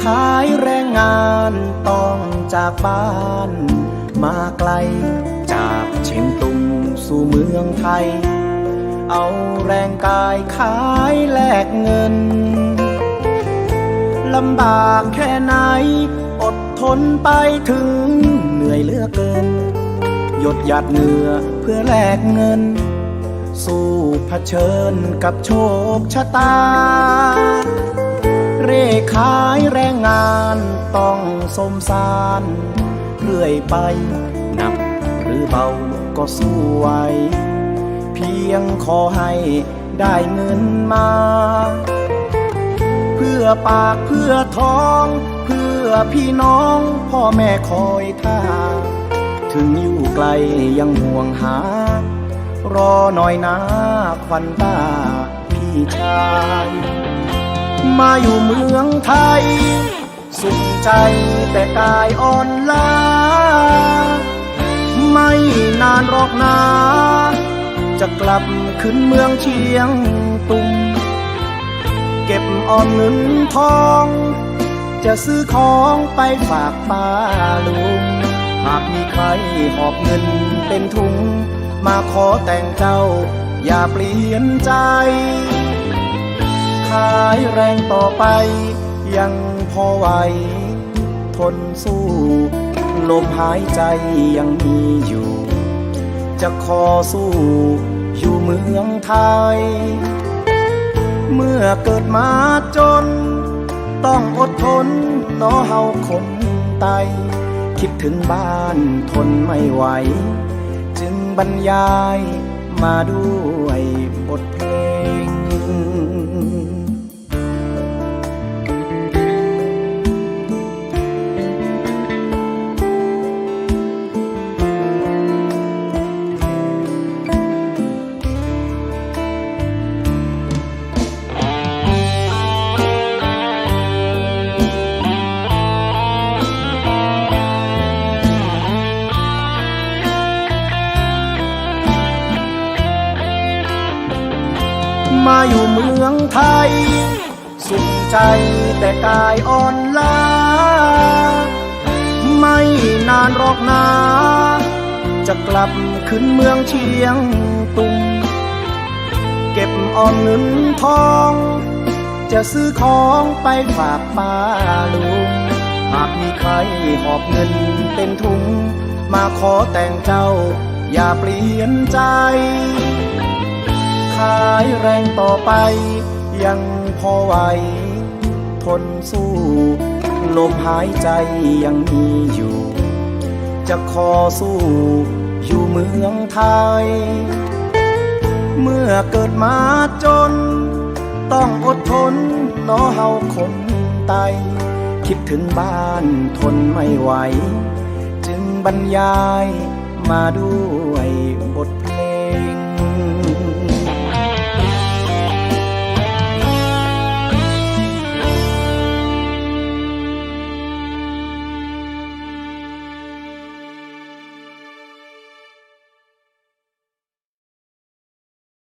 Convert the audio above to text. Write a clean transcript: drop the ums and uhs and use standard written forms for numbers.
ขายแรงงานต้องจากบ้านมาไกลจากเชียงตุงสู่เมืองไทยเอาแรงกายขายแลกเงินลำบากแค่ไหนอดทนไปถึงเหนื่อยเหลือเกินหยดหยาดเหงื่อเพื่อแลกเงินสู้เผชิญกับโชคชะตาเร่ขายแรงงานต้องสมสารเรื่อยไปหนักหรือเบาก็สู้ไหวเพียงขอให้ได้เงินมาเพื่อปากเพื่อท้องเพื่อพี่น้องพ่อแม่คอยท่าถึงอยู่ไกลยังห่วงหารอหน่อยนะควันตาพี่ชายมาอยู่เมืองไทยสุขใจแต่กายอ่อนล้าไม่นานหรอกนะจะกลับขึ้นเมืองเชียงตุงเก็บออมเงินทองจะซื้อของไปฝากป้าลุงหากมีใครหอบเงินเป็นถุงมาขอแต่งเจ้าอย่าเปลี่ยนใจขายแรงต่อไปยังพอไหวทนสู้ลมหายใจยังมีอยู่จะขอสู้อยู่เมืองไทยเมื่อเกิดมาจนต้องอดทนเนาะเฮาคนไตคิดถึงบ้านทนไม่ไหวจึงบรรยายมาด้วยบทเพลงมาอยู่เมืองไทยสุขใจแต่กายอ่อนล้าไม่นานหรอกนะจะกลับขึ้นเมืองเชียงตุงเก็บออมเงินทองจะซื้อของไปฝากป้าลุงหากมีใครหอบเงินเป็นถุงมาขอแต่งเจ้าอย่าเปลี่ยนใจขายแรงต่อไปยังพอไหวทนสู้ลมหายใจยังมีอยู่จะขอสู้อยู่เมืองไทยเมื่อเกิดมาจนต้องอดทนเนาะเฮาคนไตคิดถึงบ้านทนไม่ไหวจึงบรรยายมาด้วยบทเพลง